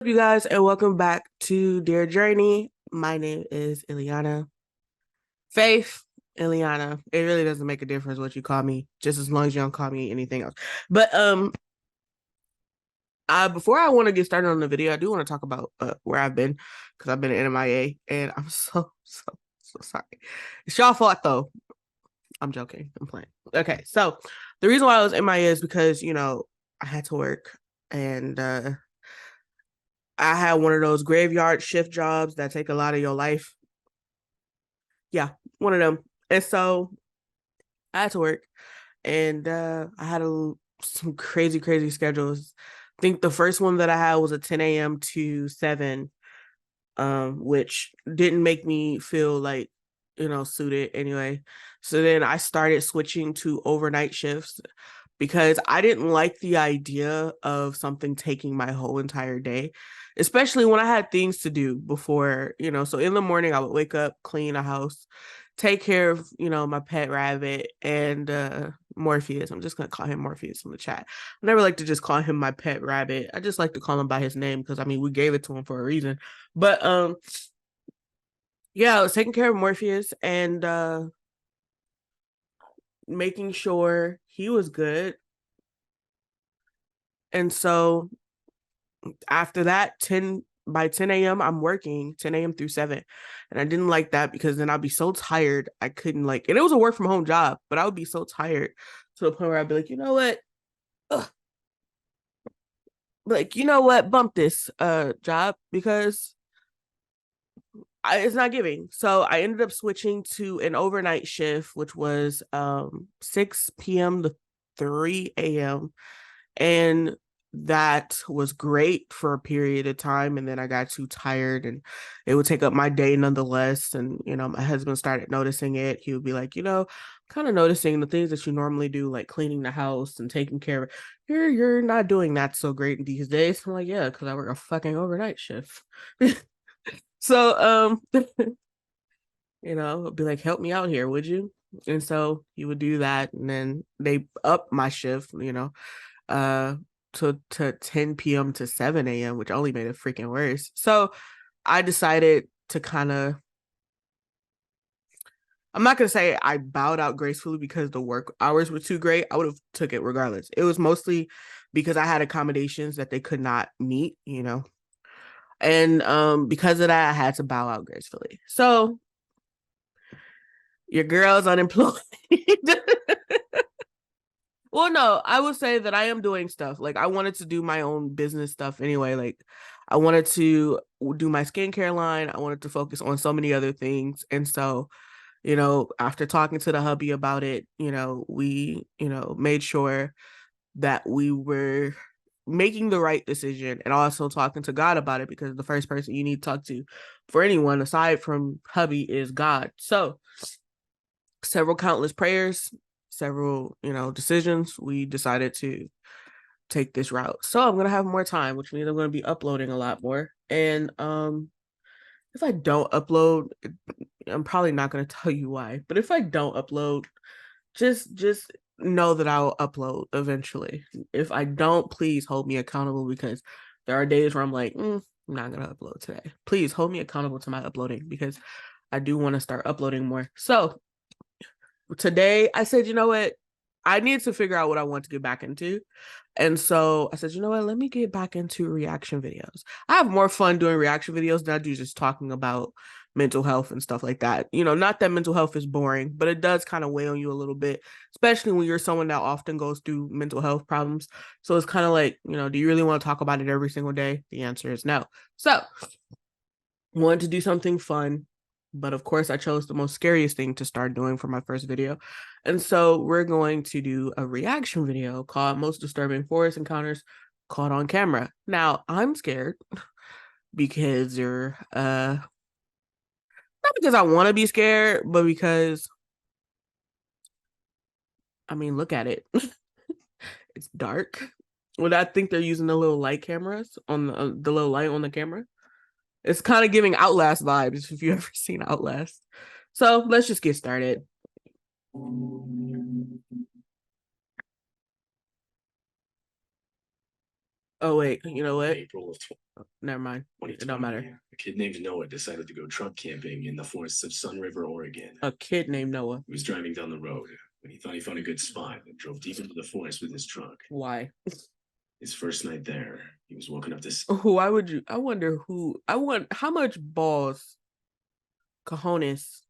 You guys, and welcome back to Dear Journey. My name is Ileana. Faith, Ileana. It really doesn't make a difference what you call me, just as long as you don't call me anything else. But before I want to get started on the video, I do want to talk about where I've been because I've been in MIA, and I'm so sorry. It's y'all fault though. I'm joking. I'm playing. Okay, so the reason why I was MIA is because I had to work and I had one of those graveyard shift jobs that take a lot of your life. Yeah, one of them. And so I had to work and I had some crazy schedules. I think the first one that I had was a 10 a.m. to 7, which didn't make me feel like, suited anyway. So then I started switching to overnight shifts because I didn't like the idea of something taking my whole entire day, especially when I had things to do before, So in the morning, I would wake up, clean a house, take care of, my pet rabbit and Morpheus. I'm just going to call him Morpheus in the chat. I never like to just call him my pet rabbit. I just like to call him by his name because, I mean, we gave it to him for a reason. But yeah, I was taking care of Morpheus and making sure he was good. And so after that, 10 a.m. I'm working 10 a.m. through 7. And I didn't like that because then I'd be so tired. I couldn't and it was a work from home job, but I would be so tired to the point where I'd be like, you know what? Ugh. Like, you know what? Bump this job because it's not giving. So I ended up switching to an overnight shift, which was 6 p.m. to 3 a.m. And that was great for a period of time. And then I got too tired and it would take up my day nonetheless. And, my husband started noticing it. He would be like, kind of noticing the things that you normally do, like cleaning the house and taking care of it. You're not doing that so great these days. I'm like, yeah, because I work a fucking overnight shift. So be like, help me out here, would you? And so he would do that, and then they up my shift, uh, to 10 p.m. to 7 a.m., which only made it freaking worse. So I decided to kind of, I'm not gonna say I bowed out gracefully because the work hours were too great. I would have took it regardless. It was mostly because I had accommodations that they could not meet. And because of that, I had to bow out gracefully. So your girl's unemployed. Well, no, I would say that I am doing stuff. Like I wanted to do my own business stuff anyway. Like I wanted to do my skincare line. I wanted to focus on so many other things. And so, after talking to the hubby about it, we, made sure that we were making the right decision and also talking to God about it because the first person you need to talk to for anyone aside from hubby is God. So several countless prayers, several, decisions, we decided to take this route. So I'm gonna have more time, which means I'm gonna be uploading a lot more. And if I don't upload, I'm probably not gonna tell you why. But if I don't upload, just know that I'll upload eventually. If I don't, please hold me accountable because there are days where I'm like, I'm not gonna upload today. Please hold me accountable to my uploading because I do want to start uploading more. So today I said, you know what? I need to figure out what I want to get back into. And so I said, you know what? Let me get back into reaction videos. I have more fun doing reaction videos than I do just talking about mental health and stuff like that. Not that mental health is boring, but it does kind of weigh on you a little bit, especially when you're someone that often goes through mental health problems. So it's kind of like, do you really want to talk about it every single day? The answer is no. So wanted to do something fun, but of course I chose the most scariest thing to start doing for my first video. And so we're going to do a reaction video called Most Disturbing Forest Encounters Caught on Camera. Now, I'm scared because you're not because I want to be scared, but because I mean, look at it. It's dark. Well, I think they're using the little light cameras on the little light on the camera. It's kind of giving Outlast vibes if you've ever seen Outlast. So let's just get started. Oh wait, you know what? April of Never mind. It don't 2020, matter. a kid named Noah decided to go truck camping in the forests of Sun River, Oregon. A kid named Noah. He was driving down the road when he thought he found a good spot and drove deep into the forest with his truck. Why? His first night there, he was woken up to. Why would you? I wonder who. I want how much balls, cojones,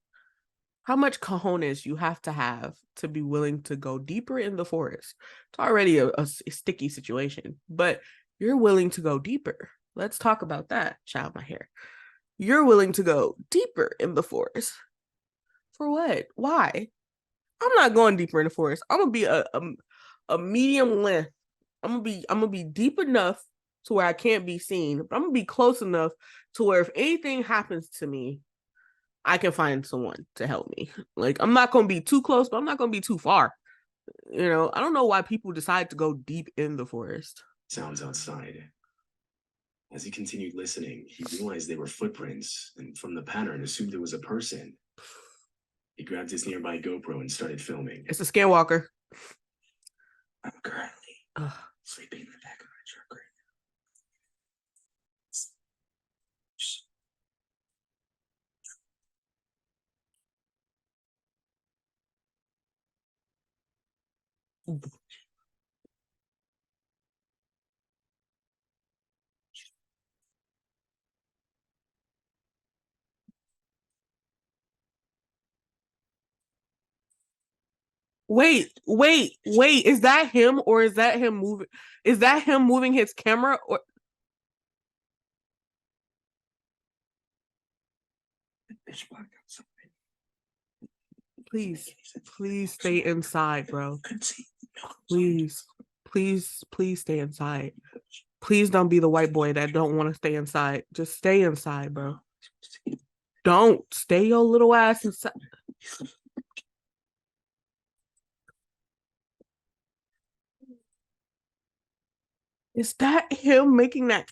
how much cojones you have to be willing to go deeper in the forest. It's already a sticky situation, but you're willing to go deeper. Let's talk about that. Child, my hair. You're willing to go deeper in the forest. For what? Why? I'm not going deeper in the forest. I'm gonna be a medium length. I'm gonna be deep enough to where I can't be seen, but I'm gonna be close enough to where if anything happens to me, I can find someone to help me. Like I'm not gonna be too close, but I'm not gonna be too far. I don't know why people decide to go deep in the forest. Sounds outside. As he continued listening, he realized they were footprints, and from the pattern, assumed it was a person. He grabbed his nearby GoPro and started filming. It's a skinwalker. I'm currently sleeping in the back of my truck right now. Wait. Is that him or is that him moving? Is that him moving his camera or please stay inside, bro. Please, please stay inside. Please don't be the white boy that don't want to stay inside. Just stay inside, bro. Don't stay your little ass inside. Is that him making that?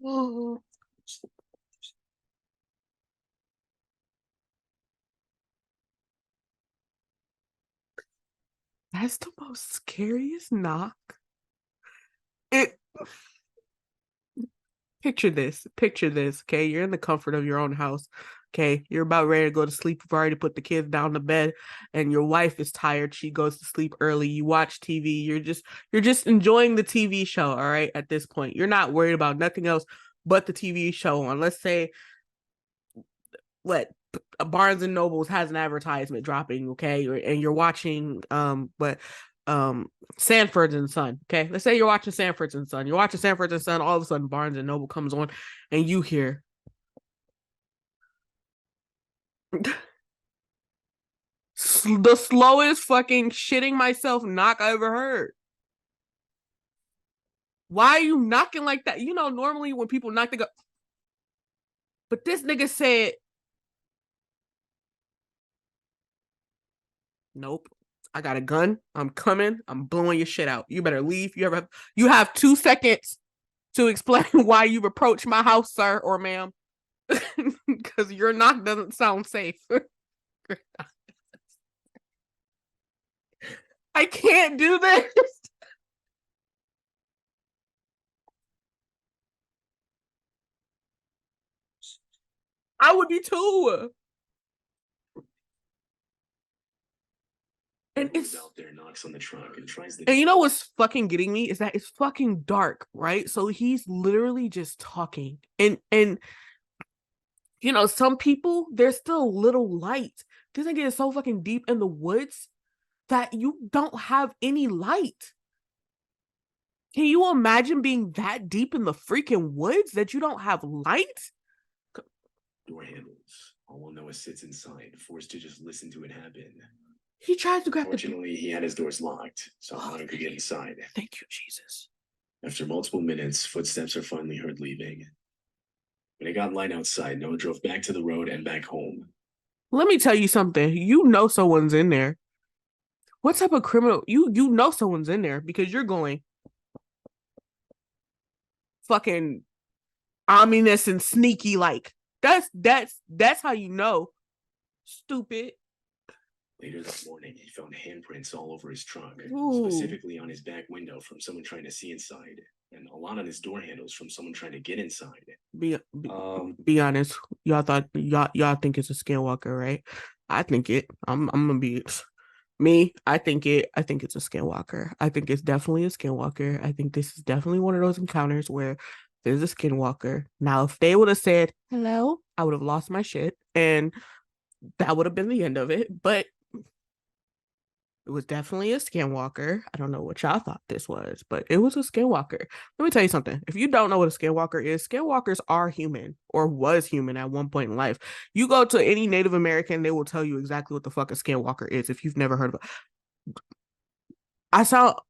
Oh. That's the most scariest knock. It picture this. Okay, you're in the comfort of your own house. Okay, you're about ready to go to sleep. You've already put the kids down to bed, and your wife is tired. She goes to sleep early. You watch TV. You're just enjoying the TV show. All right, at this point, you're not worried about nothing else but the TV show. On let's say what Barnes and Nobles has an advertisement dropping, okay, and you're watching but Sanford's and Son. Okay, let's say you're watching Sanford's and Son. You're watching Sanford's and Son. All of a sudden, Barnes and Noble comes on, and you hear the slowest fucking shitting myself knock I ever heard. Why are you knocking like that? Normally when people knock, they go. But this nigga said, "Nope, I got a gun. I'm coming. I'm blowing your shit out. You better leave. You have 2 seconds to explain why you've approached my house, sir or ma'am, because your knock doesn't sound safe." I can't do this. I would be too. And it's out there, knocks on the trunk, and tries and you know what's fucking getting me is that it's fucking dark, right? So he's literally just talking, and some people there's still little light. This nigga is so fucking deep in the woods that you don't have any light. Can you imagine being that deep in the freaking woods that you don't have light? Door handles. All Noah sits inside, forced to just listen to it happen. He tries to grab Fortunately, he had his doors locked, so no one could get inside. Thank you, Jesus. After multiple minutes, footsteps are finally heard leaving. When it got light outside, Noah drove back to the road and back home. Let me tell you something. You know someone's in there. What type of criminal? You know someone's in there because you're going fucking ominous and sneaky like. That's how you know. Stupid. Later that morning, he found handprints all over his trunk, Ooh. specifically on his back window from someone trying to see inside, and a lot on his door handles from someone trying to get inside. Be honest. Y'all think it's a skinwalker, right? I think it. I'm gonna be me. I think it's a skinwalker. I think it's definitely a skinwalker. I think this is definitely one of those encounters where there's a skinwalker. Now, if they would have said hello, I would have lost my shit, and that would have been the end of it. But it was definitely a skinwalker. I don't know what y'all thought this was, but it was a skinwalker. Let me tell you something. If you don't know what a skinwalker is, skinwalkers are human or was human at one point in life. You go to any Native American, they will tell you exactly what the fuck a skinwalker is if you've never heard of it.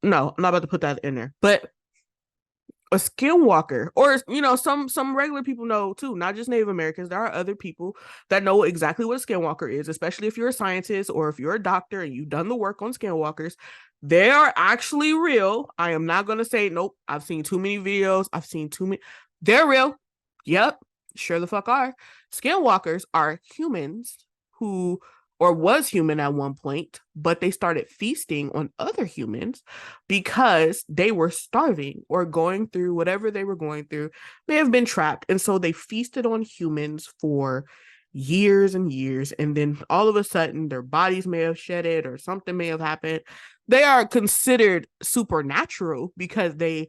No, I'm not about to put that in there, but a skinwalker, or some regular people know too, not just Native Americans. There are other people that know exactly what a skinwalker is, especially if you're a scientist or if you're a doctor and you've done the work on skinwalkers. They are actually real. I am not going to say nope, I've seen too many videos, I've seen too many. They're real. Yep, sure the fuck are. Skinwalkers are humans who, or was human at one point, but they started feasting on other humans because they were starving or going through whatever they were going through. They have been trapped. And so they feasted on humans for years and years. And then all of a sudden, their bodies may have shedded or something may have happened. They are considered supernatural because they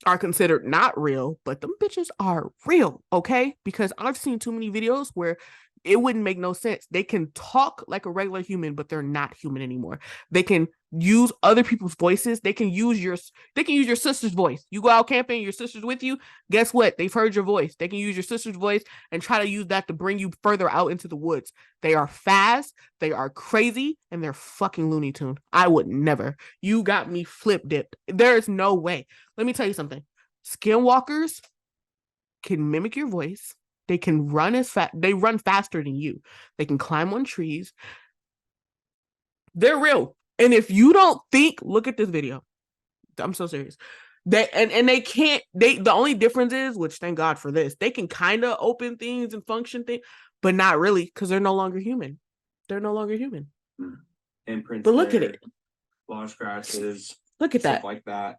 are considered not real, but them bitches are real, okay? Because I've seen too many videos where it wouldn't make no sense. They can talk like a regular human, but they're not human anymore. They can use other people's voices. They can use your sister's voice. You go out camping, your sister's with you. Guess what? They've heard your voice. They can use your sister's voice and try to use that to bring you further out into the woods. They are fast, they are crazy, and they're fucking Looney Tune. I would never. You got me flip dipped. There is no way. Let me tell you something. Skinwalkers can mimic your voice. They can run as fast. They run faster than you. They can climb on trees. They're real. And if you don't think, look at this video. I'm so serious. And they can't. The only difference is, which thank God for this, they can kind of open things and function things, but not really because they're no longer human. They're no longer human. Imprints. But look at it. Long scratches. Look at stuff that. like that.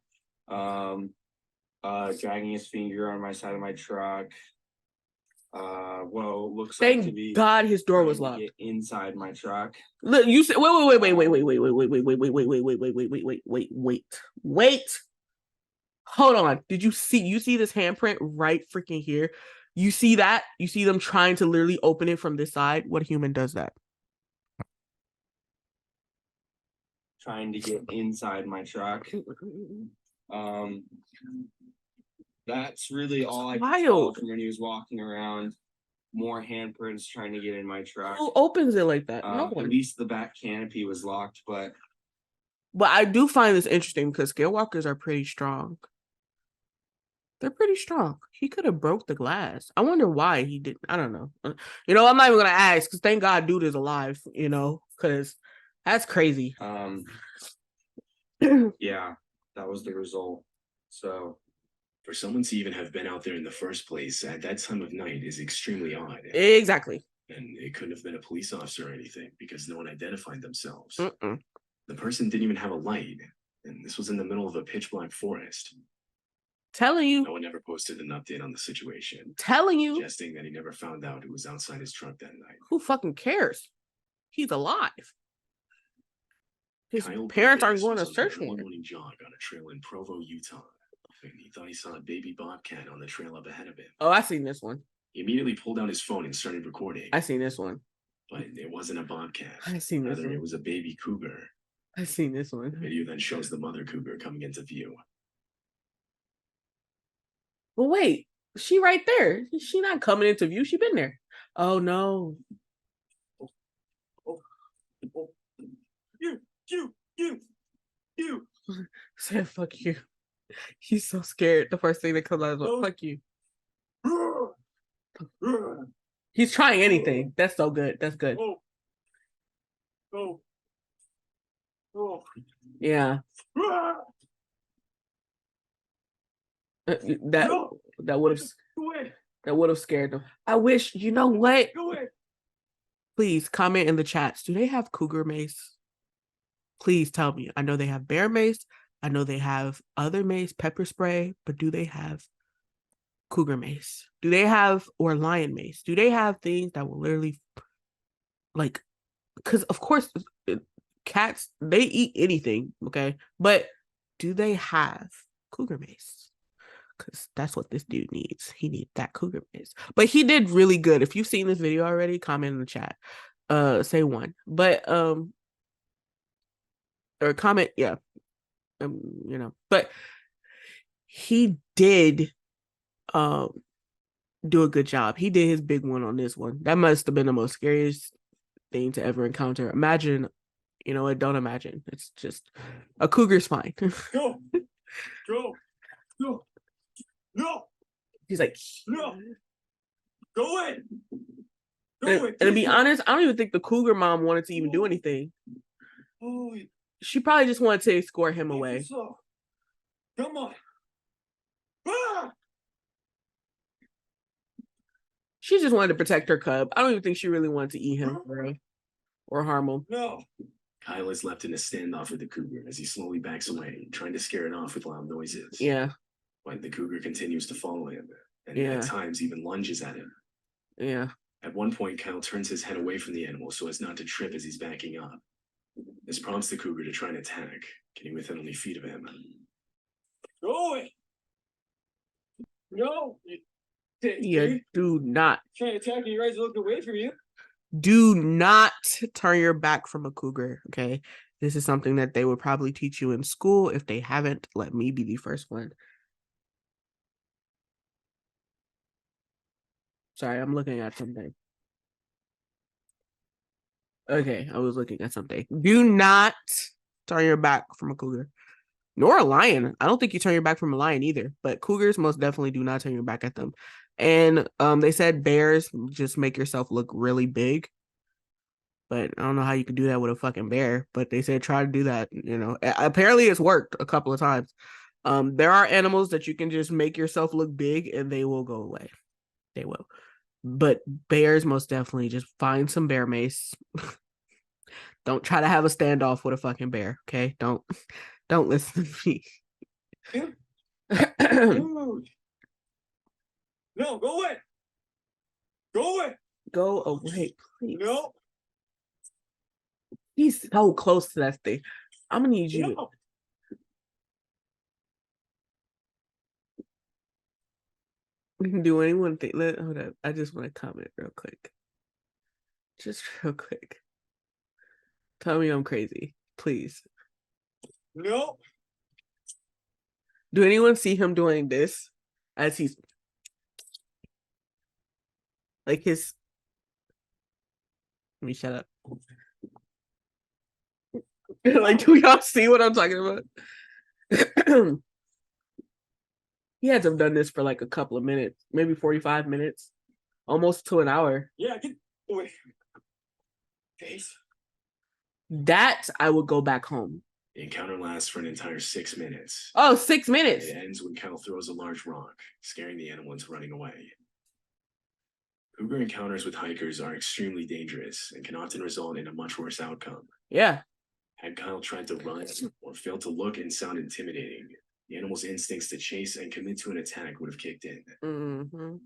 Dragging his finger on my side of my truck. Well, looks like to Thank be God his door was trying to locked. get inside my truck. Look, you said wait. Hold on. Did you see this handprint right freaking here? You see that? You see them trying to literally open it from this side? What human does that? Trying to get inside my truck. That's really all I could tell from when he was walking around. More handprints trying to get in my truck. Who opens it like that? No At one. least the back canopy was locked, but I do find this interesting because skinwalkers are pretty strong. They're pretty strong. He could have broke the glass. I wonder why he didn't. I don't know. I'm not even gonna ask because thank God dude is alive. Because that's crazy. Yeah, that was the result. So for someone to even have been out there in the first place at that time of night is extremely odd. Exactly. And it couldn't have been a police officer or anything because no one identified themselves. Mm-mm. The person didn't even have a light, and this was in the middle of a pitch black forest. Telling you. No one ever posted an update on the situation. Telling you. Suggesting that he never found out who was outside his truck that night. Who fucking cares? He's alive. His Kyle parents aren't Burgess going to was on search an for early him. morning jog on a trail in Provo, Utah. And he thought he saw a baby bobcat on the trail up ahead of him. Oh, I seen this one. He immediately pulled out his phone and started recording. I seen this one. But it wasn't a bobcat. I seen this Rather, one. it was a baby cougar. I seen this one. The video then shows the mother cougar coming into view. Well, wait. She right there. She not coming into view. She been there. Oh, no. You. Said fuck you. He's so scared. The first thing that comes out is fuck you. He's trying anything. That's so good. That's good. Yeah. That would have scared them. I wish, you know what? Please comment in the chats. Do they have cougar mace? Please tell me. I know they have bear mace. I know they have other mace, pepper spray, but do they have cougar mace? Do they have, or lion mace? Do they have things that will literally, like, because of course cats, they eat anything, okay? But do they have cougar mace? Because that's what this dude needs. He needs that cougar mace. But he did really good. If you've seen this video already, comment in the chat. Say one. But or comment, yeah. You know, but he did do a good job. He did his big one on this one. That must have been the most scariest thing to ever encounter. Imagine, you know what? Don't imagine. It's just a cougar's fine. Go, go, go, no. He's like, no, go in. And to be honest, I don't even think the cougar mom wanted to even do anything. Oh, she probably just wanted to escort him away. So. Come on. Ah! She just wanted to protect her cub. I don't even think she really wanted to eat him or harm him. No. Kyle is left in a standoff with the cougar as he slowly backs away, trying to scare it off with loud noises. Yeah. When the cougar continues to follow him, and at times even lunges at him. Yeah. At one point, Kyle turns his head away from the animal so as not to trip as he's backing up. This prompts the cougar to try and attack, getting within only feet of him. Go away! No! Yeah, do not. Trying to attack you, guys look away from you. Do not turn your back from a cougar, okay? This is something that they would probably teach you in school. If they haven't, let me be the first one. Sorry, I'm looking at something. Okay, I was looking at something. Do not turn your back from a cougar. Nor a lion. I don't think you turn your back from a lion either. But cougars most definitely do not turn your back at them. And they said bears just make yourself look really big. But I don't know how you can do that with a fucking bear. But they said try to do that, you know. Apparently it's worked a couple of times. There are animals that you can just make yourself look big and they will go away. They will. But bears most definitely just find some bear mace. Don't try to have a standoff with a fucking bear, okay? Don't listen to me. No, go away. Go away. Go away, please. No. He's so close to that thing. I'm gonna need you to. Do anyone think? Hold up. I just want to comment real quick. Just real quick. Tell me I'm crazy, please. No. Do anyone see him doing this as he's like his? Let me shut up. Like, do y'all see what I'm talking about? He had to have done this for like a couple of minutes, maybe 45 minutes, almost to an hour. Yeah, get away. Face. That I would go back home. The encounter lasts for an entire 6 minutes. Oh, 6 minutes. It ends when Cal throws a large rock, scaring the animal into running away. Cougar encounters with hikers are extremely dangerous and can often result in a much worse outcome. Yeah. Had Kyle tried to run or failed to look and sound intimidating, the animal's instincts to chase and commit to an attack would have kicked in. Mm-hmm.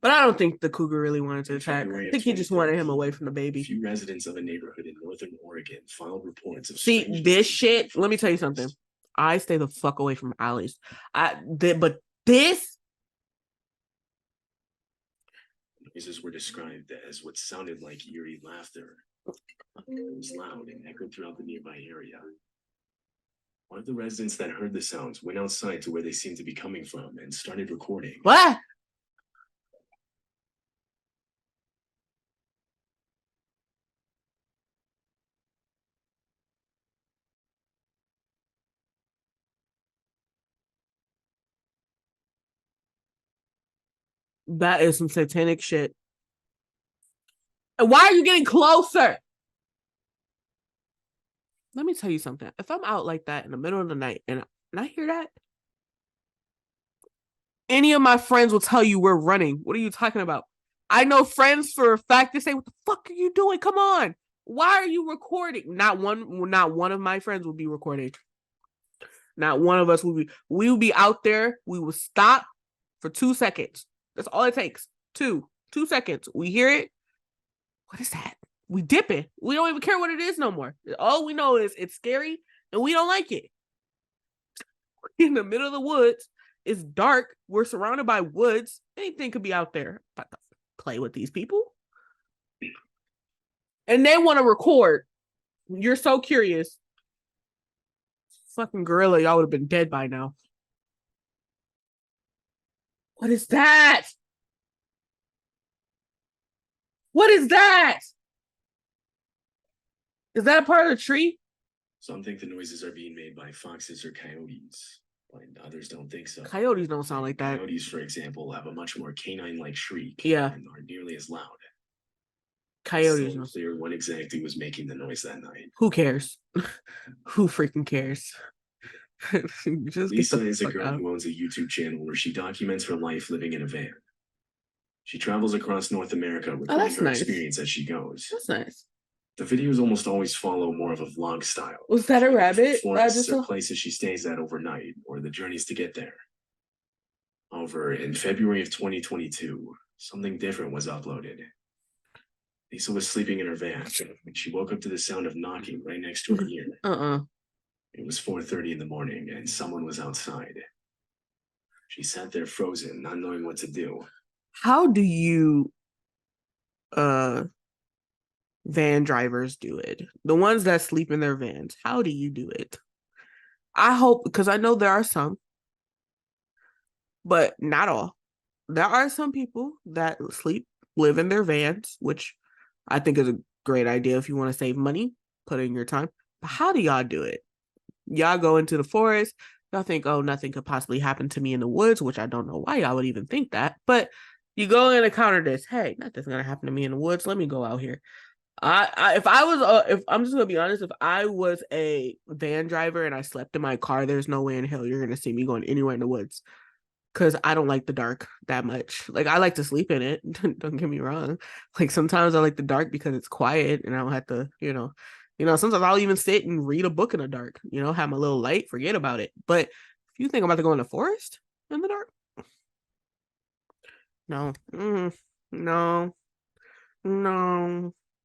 But I don't think the cougar really wanted to attack. I think he just wanted him away from the baby. A few residents of a neighborhood in northern Oregon filed reports of this shit. Let me tell you something. I stay the fuck away from alleys. But this noises were described as what sounded like eerie laughter. It was loud and echoed throughout the nearby area. One of the residents that heard the sounds went outside to where they seemed to be coming from and started recording. What? That is some satanic shit. And why are you getting closer? Let me tell you something. If I'm out like that in the middle of the night and I hear that, any of my friends will tell you we're running. What are you talking about? I know friends for a fact that say, "What the fuck are you doing? Come on. Why are you recording?" Not one of my friends will be recording. Not one of us will be. We will be out there. We will stop for 2 seconds. That's all it takes. 2 seconds. We hear it. What is that? We dip it. We don't even care what it is no more. All we know is it's scary and we don't like it. In the middle of the woods, it's dark. We're surrounded by woods. Anything could be out there. About to play with these people. And they want to record. You're so curious. Fucking gorilla, y'all would have been dead by now. What is that? What is that? Is that a part of the tree? Some think the noises are being made by foxes or coyotes, but others don't think so. Coyotes don't sound like that. Coyotes, for example, have a much more canine-like shriek. Yeah. And aren't nearly as loud. Coyotes. It's clear what exactly was making the noise that night. Who cares? Who freaking cares? Just Lisa is a girl who owns a YouTube channel where she documents her life living in a van. She travels across North America recording her experience as she goes. That's nice. The videos almost always follow more of a vlog style. Was that a rabbit? Forests or places she stays at overnight, or the journeys to get there. However, in February of 2022, something different was uploaded. Lisa was sleeping in her van when she woke up to the sound of knocking right next to her ear. It was 4:30 in the morning, and someone was outside. She sat there frozen, not knowing what to do. How do you van drivers do it? The ones that sleep in their vans, how do you do it? I hope, because I know there are some, but not all. There are some people that live in their vans, which I think is a great idea if you want to save money, put in your time. But how do y'all do it? Y'all go into the forest, y'all think, oh, nothing could possibly happen to me in the woods, which I don't know why y'all would even think that. But you go and encounter this. Hey, nothing's gonna happen to me in the woods. Let me go out here. If I'm just gonna be honest, if I was a van driver and I slept in my car, there's no way in hell you're gonna see me going anywhere in the woods. Because I don't like the dark that much. Like, I like to sleep in it. Don't get me wrong. Like, sometimes I like the dark because it's quiet and I don't have to, sometimes I'll even sit and read a book in the dark, have my little light, forget about it. But if you think I'm about to go in the forest in the dark, no, no, no,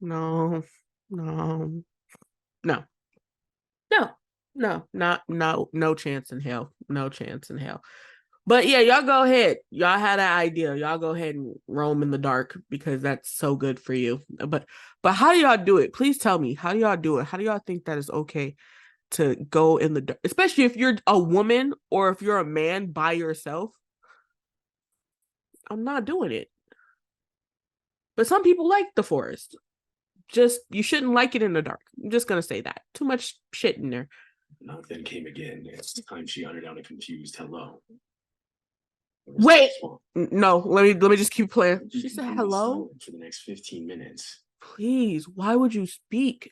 no, no, no, no chance in hell. No chance in hell. But yeah, y'all go ahead. Y'all had an idea. Y'all go ahead and roam in the dark because that's so good for you. But how do y'all do it? Please tell me. How do y'all do it? How do y'all think that is okay to go in the dark? Especially if you're a woman or if you're a man by yourself. I'm not doing it. But some people like the forest. Just, you shouldn't like it in the dark. I'm just going to say that. Too much shit in there. Knock then came again. It's time she uttered out a confused hello. Wait, no, let me just keep playing. She said hello for the next 15 minutes. Please, why would you speak?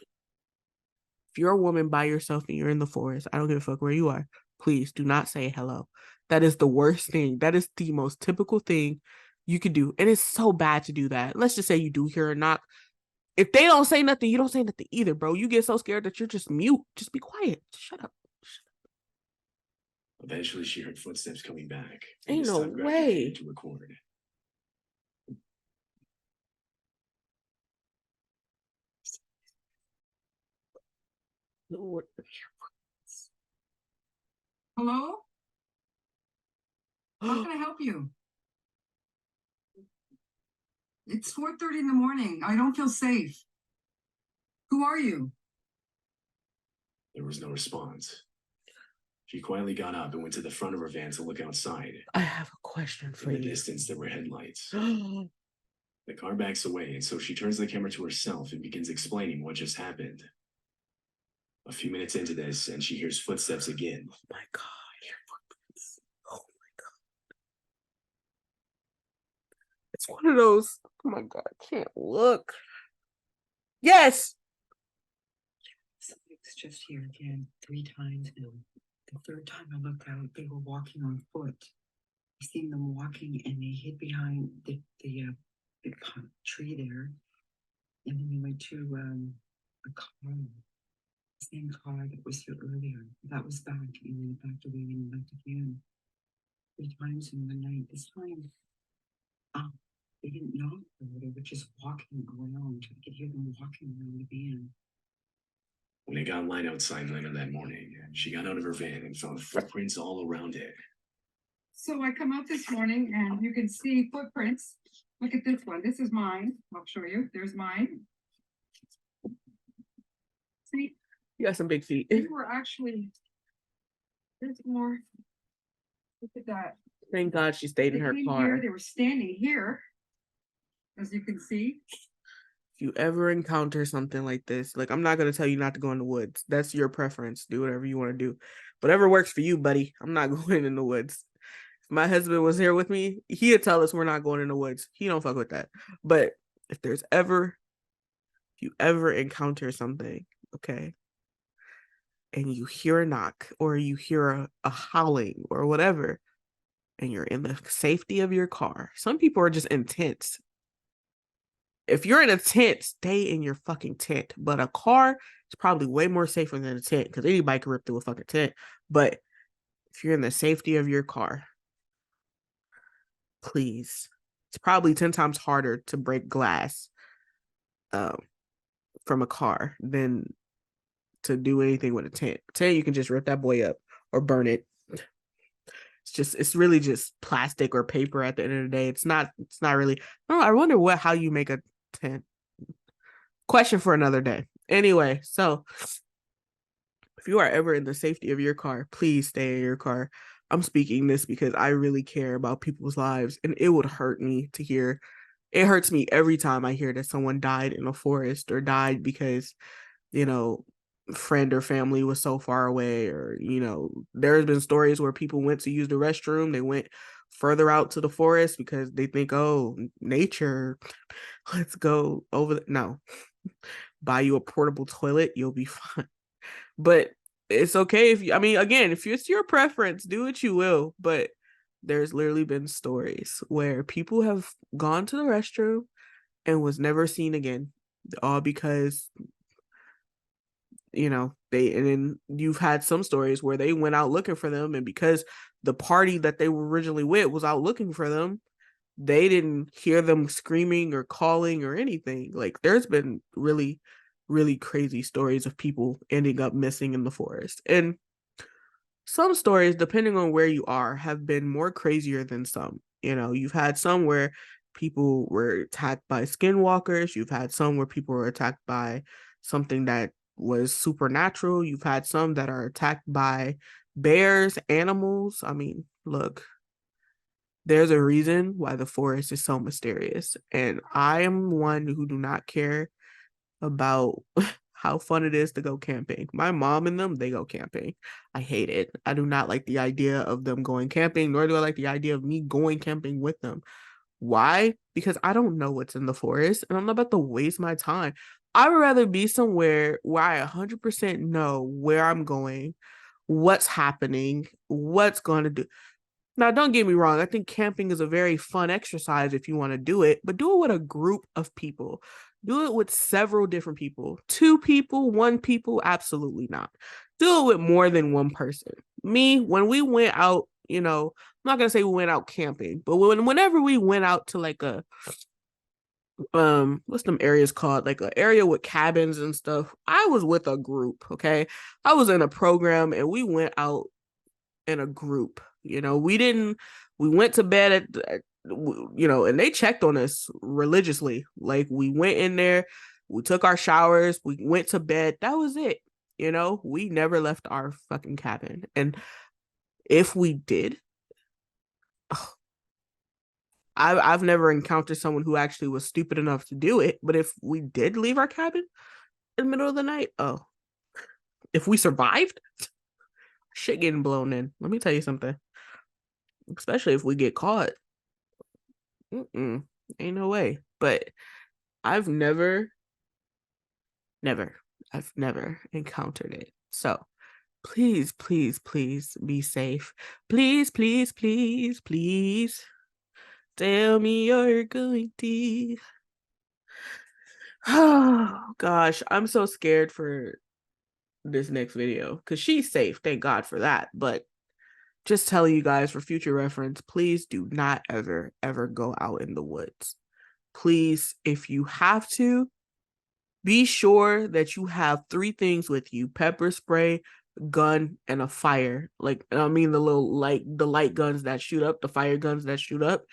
If you're a woman by yourself and you're in the forest, I don't give a fuck where you are. Please do not say hello. That is the worst thing. That is the most typical thing you could do. And it's so bad to do that. Let's just say you do hear a knock. If they don't say nothing, you don't say nothing either, bro. You get so scared that you're just mute. Just be quiet. Just shut up. Eventually, she heard footsteps coming back. Ain't no way. To record. Hello? How can I help you? It's 4:30 in the morning. I don't feel safe. Who are you? There was no response. She quietly got up and went to the front of her van to look outside. I have a question for you. In the distance, there were headlights. The car backs away, and so she turns the camera to herself and begins explaining what just happened. A few minutes into this, and she hears footsteps again. Oh my God. Oh my God. It's one of those, oh my God, I can't look. Yes. Something's just here again 3 times now. The 3rd time I looked out, they were walking on foot. I seen them walking and they hid behind the big tree there. And then we went to a car, the same car that was here earlier. That was back, and then it backed away and back again. 3 times in one night. This time, they didn't knock, though. They were just walking around. I could hear them walking around the van. When it got light outside later that morning, she got out of her van and found footprints all around it. So I come out this morning and you can see footprints. Look at this one. This is mine. I'll show you. There's mine. See, You got some big feet. they were actually, there's more. Look at that. Thank God she stayed They in her came car. here, they were standing here, as you can see. If you ever encounter something like this, like, I'm not gonna tell you not to go in the woods. That's your preference. Do whatever you want to do. Whatever works for you, buddy. I'm not going in the woods. If my husband was here with me, he'd tell us we're not going in the woods. He don't fuck with that. But if you ever encounter something, okay, and you hear a knock or you hear a howling or whatever, and you're in the safety of your car, some people are just in tents. If you're in a tent, stay in your fucking tent. But a car is probably way more safer than a tent because anybody can rip through a fucking tent. But if you're in the safety of your car, please. It's probably 10 times harder to break glass from a car than to do anything with a tent. Tent, you can just rip that boy up or burn it. It's really just plastic or paper at the end of the day. It's not really. I wonder how you make a tent. Question for another day. Anyway, so if you are ever in the safety of your car, please stay in your car. I'm speaking this because I really care about people's lives, and it would hurt me to hear. It hurts me every time I hear that someone died in a forest or died because, friend or family was so far away, or, there's been stories where people went to use the restroom. They went further out to the forest because they think, oh, nature, let's go over. No, buy you a portable toilet, you'll be fine. But it's okay if it's your preference, do what you will. But there's literally been stories where people have gone to the restroom and was never seen again, all because, and then you've had some stories where they went out looking for them, and because the party that they were originally with was out looking for them, they didn't hear them screaming or calling or anything. Like, there's been really, really crazy stories of people ending up missing in the forest. And some stories, depending on where you are, have been more crazier than some. You've had some where people were attacked by skinwalkers. You've had some where people were attacked by something that was supernatural. You've had some that are attacked by bears, animals. I mean, look, there's a reason why the forest is so mysterious. And I am one who do not care about how fun it is to go camping. My mom and them, they go camping. I hate it. I do not like the idea of them going camping, nor do I like the idea of me going camping with them. Why? Because I don't know what's in the forest, and I'm not about to waste my time. I would rather be somewhere where I 100% know where I'm going, what's happening, what's going to do. Now, don't get me wrong. I think camping is a very fun exercise if you want to do it, but do it with a group of people. Do it with several different people. 2 people, 1 people, absolutely not. Do it with more than one person. Me, when we went out, I'm not gonna say we went out camping, but whenever we went out to like a what's them areas called, like an area with cabins and stuff, I was with a group. Okay, I was in a program and we went out in a group. We went to bed and they checked on us religiously. Like, we went in there, we took our showers, we went to bed. That was it. We never left our fucking cabin. And if we did, I've never encountered someone who actually was stupid enough to do it. But if we did leave our cabin in the middle of the night, if we survived, shit getting blown in. Let me tell you something. Especially if we get caught. Ain't no way. But I've never encountered it. So please, please, please be safe. Please, please, please, please Tell me you're going to. Oh gosh, I'm so scared for this next video because she's safe. Thank God for that. But just telling you guys for future reference, please do not ever, ever go out in the woods. Please, if you have to, be sure that you have 3 things with you: pepper spray, gun, and a fire. Like, I mean, the light guns that shoot up, the fire guns that shoot up.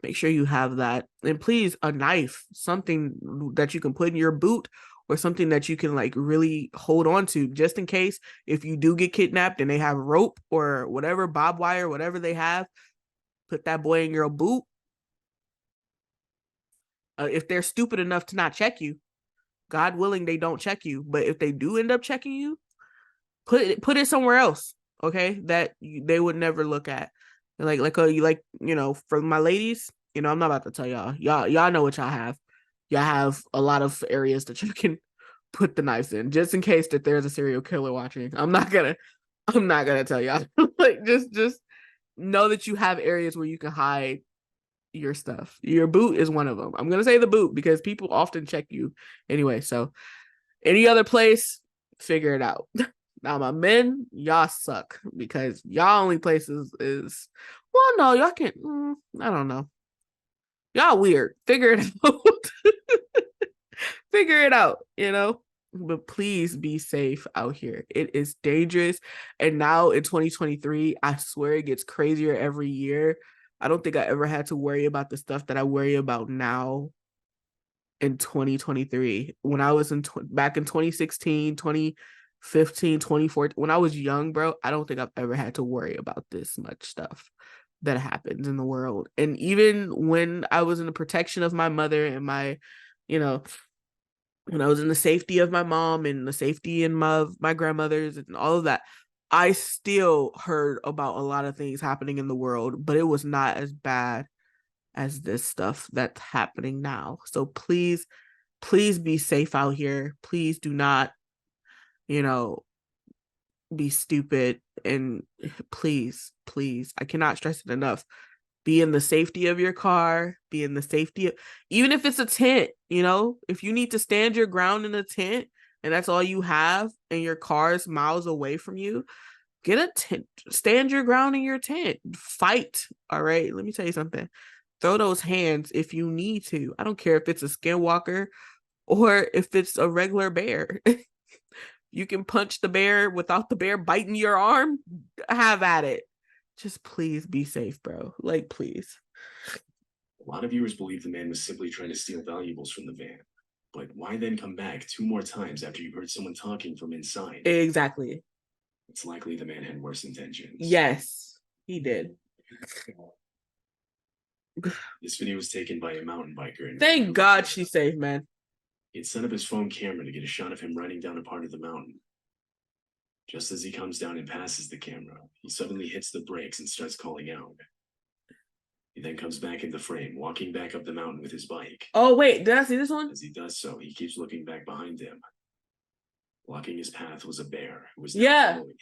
Make sure you have that. And please, a knife, something that you can put in your boot or something that you can like really hold on to just in case if you do get kidnapped and they have rope or whatever, barbed wire, whatever they have, put that boy in your boot. If they're stupid enough to not check you, God willing, they don't check you. But if they do end up checking you, put it somewhere else, okay? That they would never look at. For my ladies, I'm not about to tell y'all know what y'all have. Y'all have a lot of areas that you can put the knives in, just in case that there's a serial killer watching. I'm not gonna tell y'all. Like, just know that you have areas where you can hide your stuff. Your boot is one of them. I'm gonna say the boot because people often check you anyway. So any other place, figure it out. Now, my men, y'all suck because y'all only places is, well, no, y'all can't. I don't know. Y'all weird. Figure it out. Figure it out, But please be safe out here. It is dangerous. And now in 2023, I swear it gets crazier every year. I don't think I ever had to worry about the stuff that I worry about now in 2023. When I was back in 2016, 2015, 2014, when I was young, bro, I don't think I've ever had to worry about this much stuff that happens in the world. And even when I was in the protection of my mother and my, when I was in the safety of my mom and the safety and my grandmothers and all of that, I still heard about a lot of things happening in the world, but it was not as bad as this stuff that's happening now. So please be safe out here. Please do not, be stupid. And please, I cannot stress it enough. Be in the safety of your car, be in the safety of, even if it's a tent, if you need to stand your ground in a tent and that's all you have and your car is miles away from you, get a tent, stand your ground in your tent, fight. All right. Let me tell you something. Throw those hands if you need to. I don't care if it's a skinwalker or if it's a regular bear. You can punch the bear without the bear biting your arm. Have at it. Just please be safe, bro. Like, please. A lot of viewers believe the man was simply trying to steal valuables from the van. But why then come back 2 more times after you heard someone talking from inside? Exactly. It's likely the man had worse intentions. Yes, he did. This video was taken by a mountain biker. Thank God she's safe, man. He had set up his phone camera to get a shot of him riding down a part of the mountain. Just as he comes down and passes the camera, he suddenly hits the brakes and starts calling out. He then comes back into frame, walking back up the mountain with his bike. Oh, wait, did I see this one? As he does so, he keeps looking back behind him. Blocking his path was a bear who was now following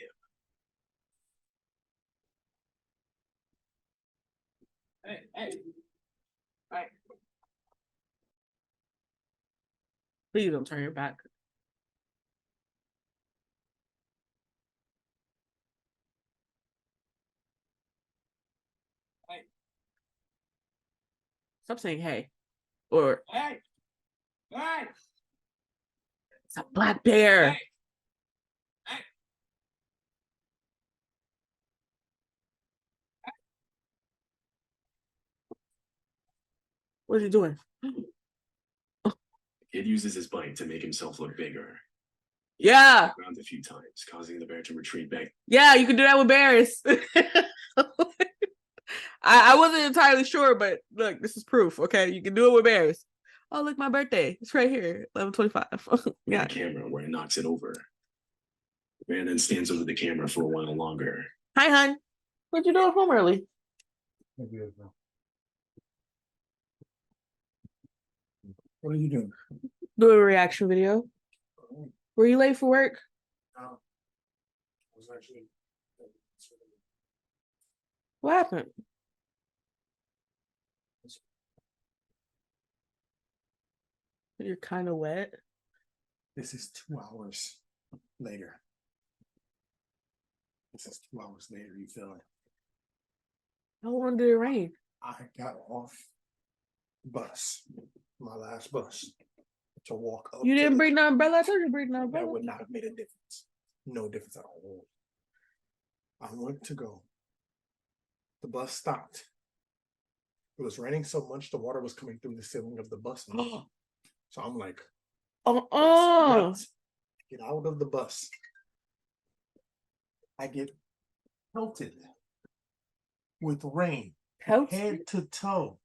him. Hey. Please don't turn your back. Hey. Stop saying hey. Or Hey. it's a black bear. Hey. What is he doing? The kid uses his bike to make himself look bigger. Yeah. Around a few times, causing the bear to retreat back. Yeah, you can do that with bears. I wasn't entirely sure, but look, this is proof. Okay, you can do it with bears. Oh, look, my birthday. It's right here, 11/25. Yeah. The camera where it knocks it over. The bear then stands over the camera for a while longer. Hi, hon. What'd you do at home early? What are you doing? Do a reaction video. Were you late for work? I was actually. What happened? You're kind of wet. This is 2 hours later. This is 2 hours later. You feel it? How long did it rain? I got off bus, my last bus, to walk up. You to didn't the- bring the umbrella? I told you to bring the That umbrella. would not have made a difference. No difference at all. I went to go. The bus stopped. It was raining so much the water was coming through the ceiling of the bus now. So I'm like, let's get out of the bus. I get pelted with rain, head to toe,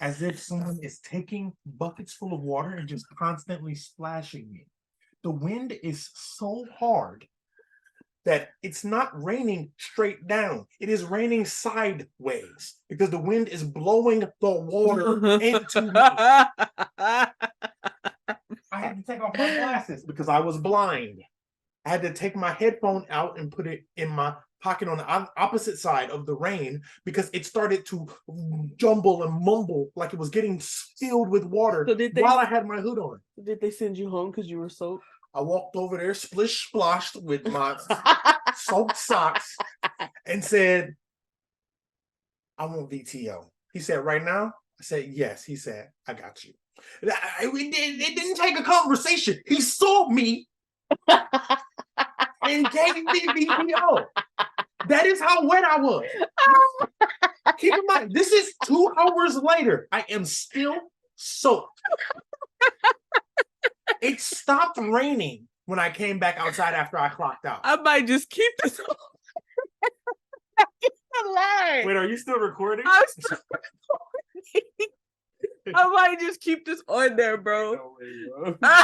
as if someone is taking buckets full of water and just constantly splashing me. The wind is so hard that it's not raining straight down. It is raining sideways because the wind is blowing the water into me. I had to take off my glasses because I was blind. I had to take my headphone out and put it in my pocket on the opposite side of the rain because it started to jumble and mumble like it was getting filled with water while I had my hood on. Did they send you home because you were soaked? I walked over there, splish splashed with my soaked socks, and said, I want VTO. He said, right now? I said, yes. He said, I got you. It didn't take a conversation. He saw me and gave me VTO. That is how wet I was. Keep in mind, this is 2 hours later. I am still soaked. It stopped raining when I came back outside after I clocked out. I might just keep this on. Wait, are you still recording? I'm still recording. I might just keep this on there, bro. No way, bro.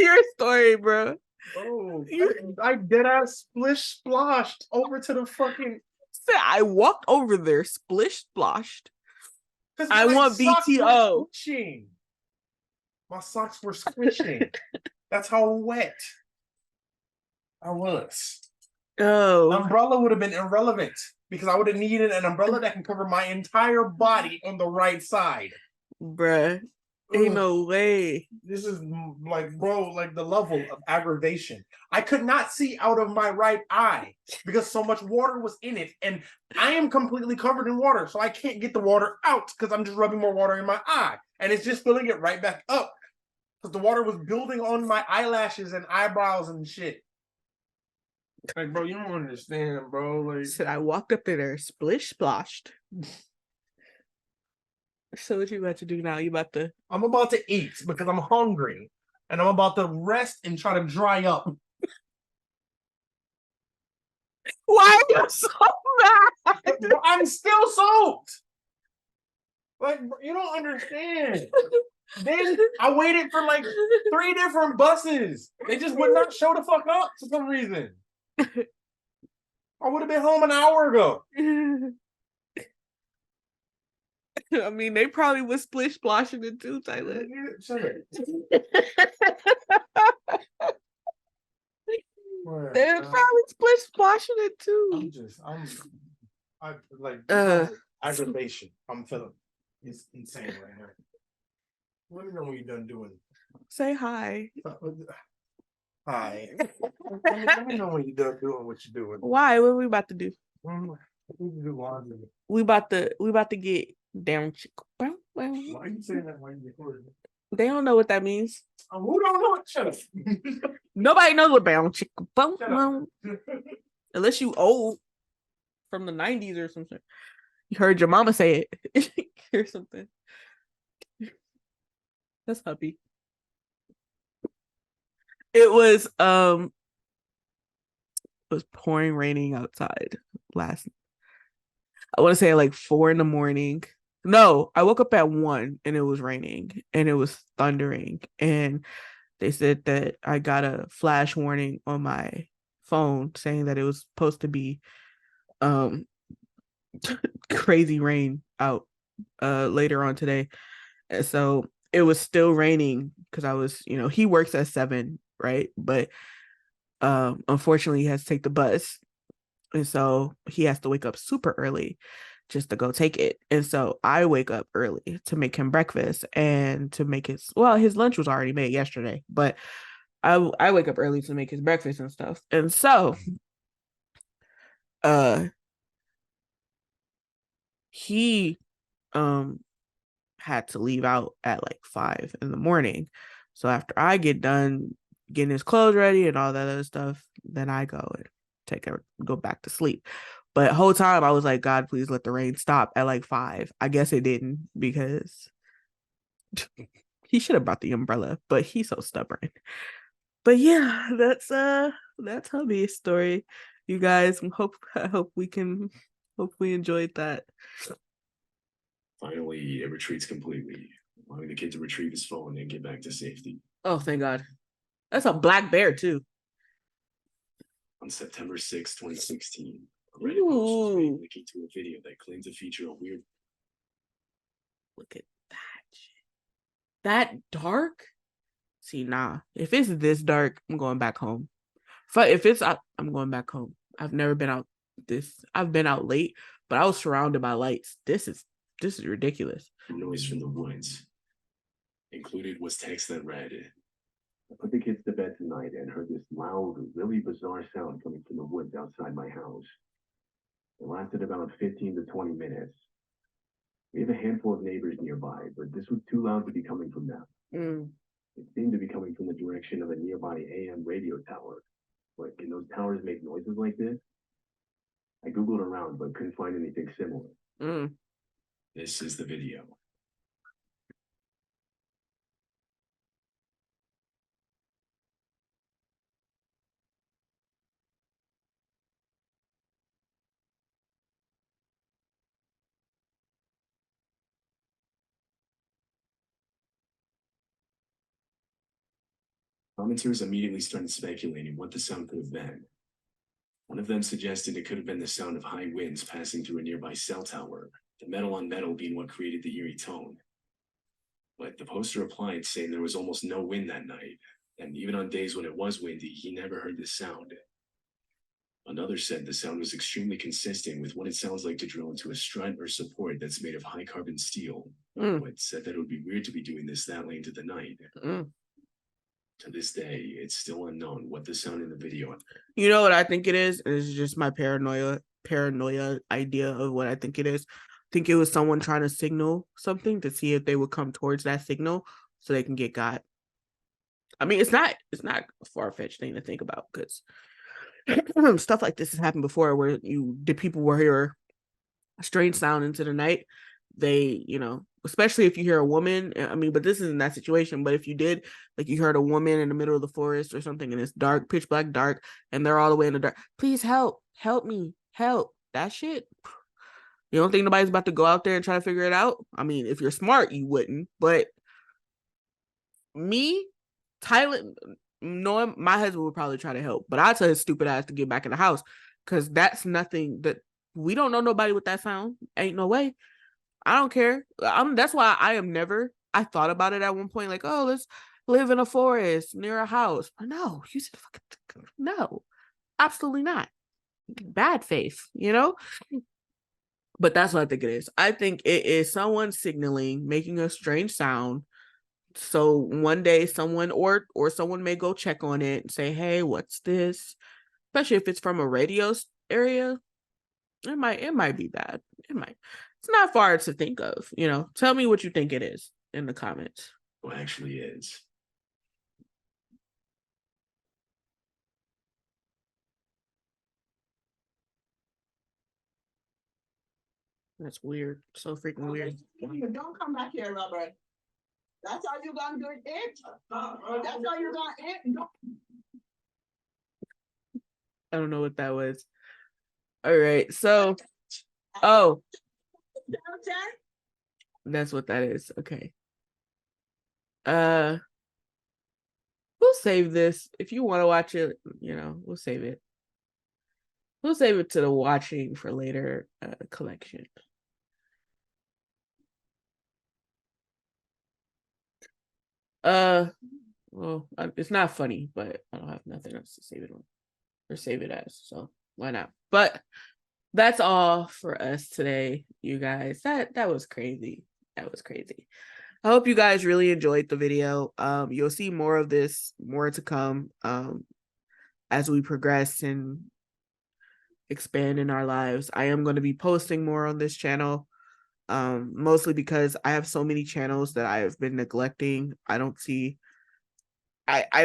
Your story, bro. Oh, I dead ass splish splashed over to the fucking. I walked over there, splish splashed. I my want socks were VTO. squishing. My socks were squishing. That's how wet I was. Oh, Umbrella would have been irrelevant because I would have needed an umbrella that can cover my entire body on the right side. bruh. Ain't no way. This is like, bro, like the level of aggravation. I could not see out of my right eye because so much water was in it, and I am completely covered in water, so I can't get the water out because I'm just rubbing more water in my eye, and it's just filling it right back up because the water was building on my eyelashes and eyebrows and shit. Like, bro, you don't understand, bro. Like, Said I walked up there, splish splashed. So what you about to do now? You about to? I'm about to eat because I'm hungry, and I'm about to rest and try to dry up. Why are you so mad? I'm still soaked. Like, you don't understand. Then I waited for like 3 different buses. They just would not show the fuck up for some reason. I would have been home an hour ago. I mean, they probably was splish splashing it too, Tyler. Shut it. They're probably splish splashing it too. I like aggravation. I'm feeling it's insane right now. Let me know when you're done doing. Say hi. Hi. Let me know when you're done doing what you're doing. Why? What are we about to do? We need to do laundry. We about to get down. Why are you saying that while you're recording? They don't know what that means. Who don't know it? Shut up. Nobody knows what bound chicken bum Shut up. bum. Unless you old from the 90s or something. You heard your mama say it or something. That's happy. It was pouring raining outside last. I want to say like 4 a.m. No, I woke up at 1 and it was raining and it was thundering, and they said that I got a flash warning on my phone saying that it was supposed to be crazy rain out later on today. And so it was still raining because I was, he works at 7, right? But unfortunately he has to take the bus. And so he has to wake up super early. just to go take it. And so I wake up early to make him breakfast and to make his lunch was already made yesterday, but I wake up early to make his breakfast and stuff. And so he had to leave out at like 5 in the morning. So after I get done getting his clothes ready and all that other stuff, then I go and go back to sleep. But whole time I was like, God, please let the rain stop at like 5. I guess it didn't because he should have brought the umbrella, but he's so stubborn. But yeah, that's hubby's story. You guys, I hope we enjoyed that. Finally, it retreats completely, allowing the kid to retrieve his phone and get back to safety. Oh, thank God. That's a black bear too. On September 6, 2016, a Reddit post was made linking to a video that claimed to feature a weird. Look at that shit. That dark? See, nah. If it's this dark, I'm going back home. If it's out, I'm going back home. I've never been out I've been out late, but I was surrounded by lights. This is ridiculous. Noise from the woods. Included was text that read, I put the kids to bed tonight and heard this loud, really bizarre sound coming from the woods outside my house. It lasted about 15 to 20 minutes. We have a handful of neighbors nearby, but this was too loud to be coming from them. It seemed to be coming from the direction of a nearby AM radio tower. But can those towers make noises like this? I Googled around, but couldn't find anything similar. This is the video. Commenters immediately started speculating what the sound could have been. One of them suggested it could have been the sound of high winds passing through a nearby cell tower, the metal on metal being what created the eerie tone. But the poster replied saying there was almost no wind that night, and even on days when it was windy, he never heard this sound. Another said the sound was extremely consistent with what it sounds like to drill into a strut or support that's made of high carbon steel, but said that it would be weird to be doing this that late into the night. To this day, it's still unknown what the sound in the video. You know what I think it is? It's just my paranoia idea of what I think it is. I think it was someone trying to signal something to see if they would come towards that signal so they can get got. I mean, it's not a far-fetched thing to think about because stuff like this has happened before where the people will hear a strange sound into the night. They, especially if you hear a woman, I mean, but this isn't that situation, but if you did, like you heard a woman in the middle of the forest or something and it's dark, pitch black dark, and they're all the way in the dark, please help me, help. That shit. You don't think nobody's about to go out there and try to figure it out? I mean, if you're smart, you wouldn't, but me, Tyler, knowing my husband would probably try to help, but I'll tell his stupid ass to get back in the house because that's nothing that we don't know nobody with that sound. Ain't no way. I don't care. That's why I thought about it at one point, like, oh, let's live in a forest near a house. No, you said no, absolutely not. Bad faith, But that's what I think it is. I think it is someone signaling, making a strange sound. So one day someone or someone may go check on it and say, hey, what's this? Especially if it's from a radio area. It might be bad. It might. It's not far to think of, Tell me what you think it is in the comments. What actually is. That's weird. So freaking weird. Don't come back here, Robert. That's how you gonna do it? That's how you gonna it? I don't know what that was. All right, so oh, that's what that is. Okay. We'll save this. If you want to watch it, we'll save it. We'll save it to the watching for later collection. Well, it's not funny, but I don't have nothing else to save it on or save it as, so why not? But that's all for us today, you guys. That was crazy. That was crazy. I hope you guys really enjoyed the video. You'll see more of this, more to come, as we progress and expand in our lives. I am going to be posting more on this channel, mostly because I have so many channels that I have been neglecting. I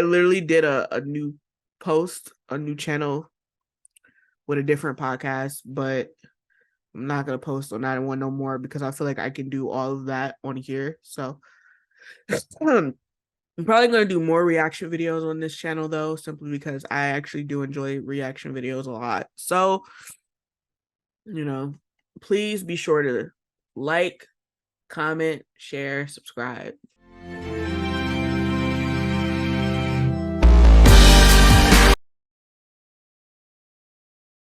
literally did a new post, a new channel with a different podcast, but I'm not gonna post on that one no more because I feel like I can do all of that on here. So I'm probably gonna do more reaction videos on this channel though, simply because I actually do enjoy reaction videos a lot. So, please be sure to like, comment, share, subscribe.